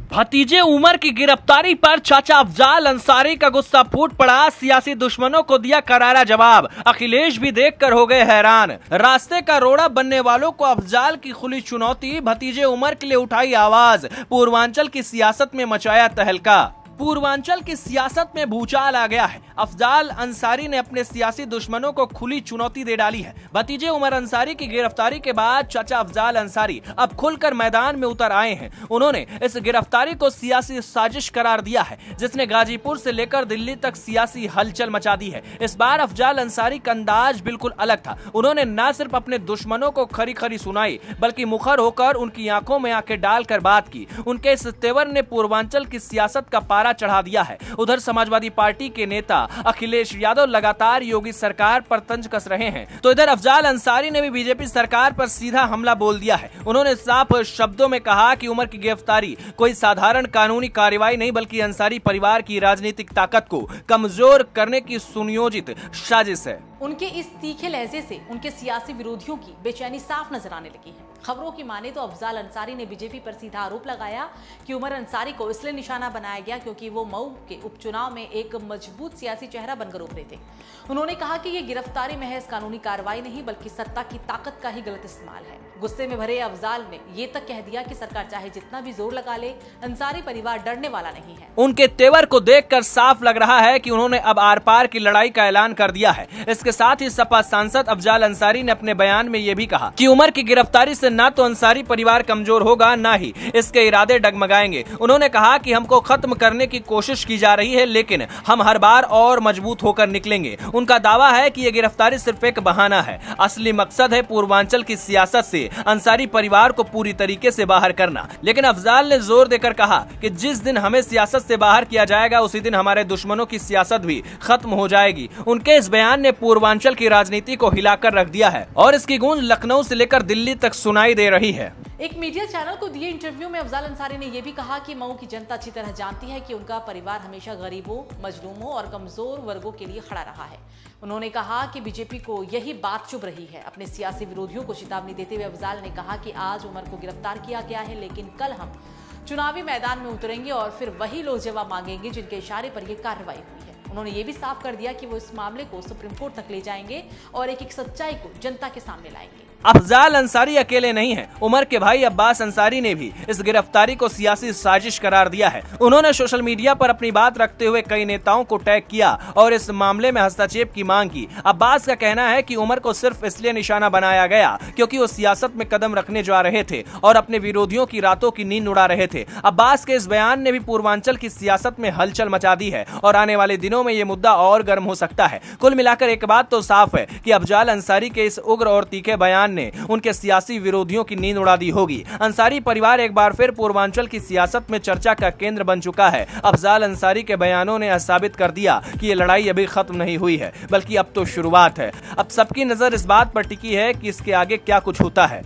भतीजे उमर की गिरफ्तारी पर चाचा अफजाल अंसारी का गुस्सा फूट पड़ा। सियासी दुश्मनों को दिया करारा जवाब। अखिलेश भी देखकर हो गए हैरान। रास्ते का रोड़ा बनने वालों को अफजाल की खुली चुनौती। भतीजे उमर के लिए उठाई आवाज। पूर्वांचल की सियासत में मचाया तहलका। पूर्वांचल की सियासत में भूचाल आ गया है। अफजाल अंसारी ने अपने सियासी दुश्मनों को खुली चुनौती दे डाली है। भतीजे उमर अंसारी की गिरफ्तारी के बाद चाचा अफजाल अंसारी अब खुलकर मैदान में उतर आए हैं। उन्होंने इस गिरफ्तारी को सियासी साजिश करार दिया है, जिसने गाजीपुर से लेकर दिल्ली तक सियासी हलचल मचा दी है। इस बार अफजाल अंसारी का अंदाज बिल्कुल अलग था। उन्होंने न सिर्फ अपने दुश्मनों को खरी खरी सुनाई, बल्कि मुखर होकर उनकी आंखों में आंखें डालकर बात की। उनके इस तेवर ने पूर्वांचल की सियासत का पारा चढ़ा दिया है। उधर समाजवादी पार्टी के नेता अखिलेश यादव लगातार योगी सरकार पर तंज कस रहे हैं, तो इधर अफजाल अंसारी ने भी बीजेपी सरकार पर सीधा हमला बोल दिया है। उन्होंने साफ शब्दों में कहा कि उमर की गिरफ्तारी कोई साधारण कानूनी कार्रवाई नहीं, बल्कि अंसारी परिवार की राजनीतिक ताकत को कमजोर करने की सुनियोजित साजिश है। उनके इस तीखे लहजे से उनके सियासी विरोधियों की बेचैनी साफ नजर आने लगी है। खबरों की माने तो अफजाल अंसारी ने बीजेपी पर सीधा आरोप लगाया कि उमर अंसारी को इसलिए निशाना बनाया गया क्योंकि वो मऊ के उपचुनाव में एक मजबूत सियासी चेहरा बनकर उभरे थे। उन्होंने कहा कि ये गिरफ्तारी महज कानूनी कार्रवाई नहीं, बल्कि सत्ता की ताकत का ही गलत इस्तेमाल है। गुस्से में भरे अफजाल ने ये तक कह दिया कि सरकार चाहे जितना भी जोर लगा ले, अंसारी परिवार डरने वाला नहीं है। उनके तेवर को देखकर साफ लग रहा है कि उन्होंने अब आर पार की लड़ाई का ऐलान कर दिया है। इसके साथ ही सपा सांसद अफजाल अंसारी ने अपने बयान में यह भी कहा कि उमर की गिरफ्तारी से न तो अंसारी परिवार कमजोर होगा, न ही इसके इरादे डगमगाएंगे। उन्होंने कहा कि हमको खत्म करने की कोशिश की जा रही है, लेकिन हम हर बार और मजबूत होकर निकलेंगे। उनका दावा है कि यह गिरफ्तारी सिर्फ एक बहाना है। असली मकसद है पूर्वांचल की सियासत से अंसारी परिवार को पूरी तरीके से बाहर करना। लेकिन अफजाल ने जोर देकर कहा कि जिस दिन हमें सियासत से बाहर किया जाएगा, उसी दिन हमारे दुश्मनों की सियासत भी खत्म हो जाएगी। उनके इस बयान ने पूर्वांचल की राजनीति को हिलाकर रख दिया है और इसकी गूंज लखनऊ से लेकर दिल्ली तक सुनाई दे रही है। एक मीडिया चैनल को दिए इंटरव्यू में अफजाल अंसारी ने यह भी कहा कि मऊ की जनता अच्छी तरह जानती है कि उनका परिवार हमेशा गरीबों, मजलूमों और कमजोर वर्गों के लिए खड़ा रहा है। उन्होंने कहा कि बीजेपी को यही बात चुभ रही है। अपने सियासी विरोधियों को चेतावनी देते हुए अफजाल ने कहा कि आज उमर को गिरफ्तार किया गया है, लेकिन कल हम चुनावी मैदान में उतरेंगे और फिर वही लोग जवाब मांगेंगे जिनके इशारे पर यह कार्रवाई हुई है। उन्होंने ये भी साफ कर दिया कि वो इस मामले को सुप्रीम कोर्ट तक ले जाएंगे और एक सच्चाई को जनता के सामने लाएंगे। अफजाल अंसारी अकेले नहीं हैं। उमर के भाई अब्बास अंसारी ने भी इस गिरफ्तारी को सियासी साजिश करार दिया है। उन्होंने सोशल मीडिया पर अपनी बात रखते हुए कई नेताओं को टैग किया और इस मामले में हस्तक्षेप की मांग की। अब्बास का कहना है कि उमर को सिर्फ इसलिए निशाना बनाया गया क्योंकि वो सियासत में कदम रखने जा रहे थे और अपने विरोधियों की रातों की नींद उड़ा रहे थे। अब्बास के इस बयान ने भी पूर्वांचल की सियासत में हलचल मचा दी है और आने वाले दिनों में ये मुद्दा और गर्म हो सकता है। कुल मिलाकर एक बात तो साफ है कि अफजाल अंसारी के इस उग्र और तीखे बयान ने उनके सियासी विरोधियों की नींद उड़ा दी होगी। अंसारी परिवार एक बार फिर पूर्वांचल की सियासत में चर्चा का केंद्र बन चुका है। अफजाल अंसारी के बयानों ने साबित कर दिया कि ये लड़ाई अभी खत्म नहीं हुई है, बल्कि अब तो शुरुआत है। अब सबकी नजर इस बात पर टिकी है कि इसके आगे क्या कुछ होता है।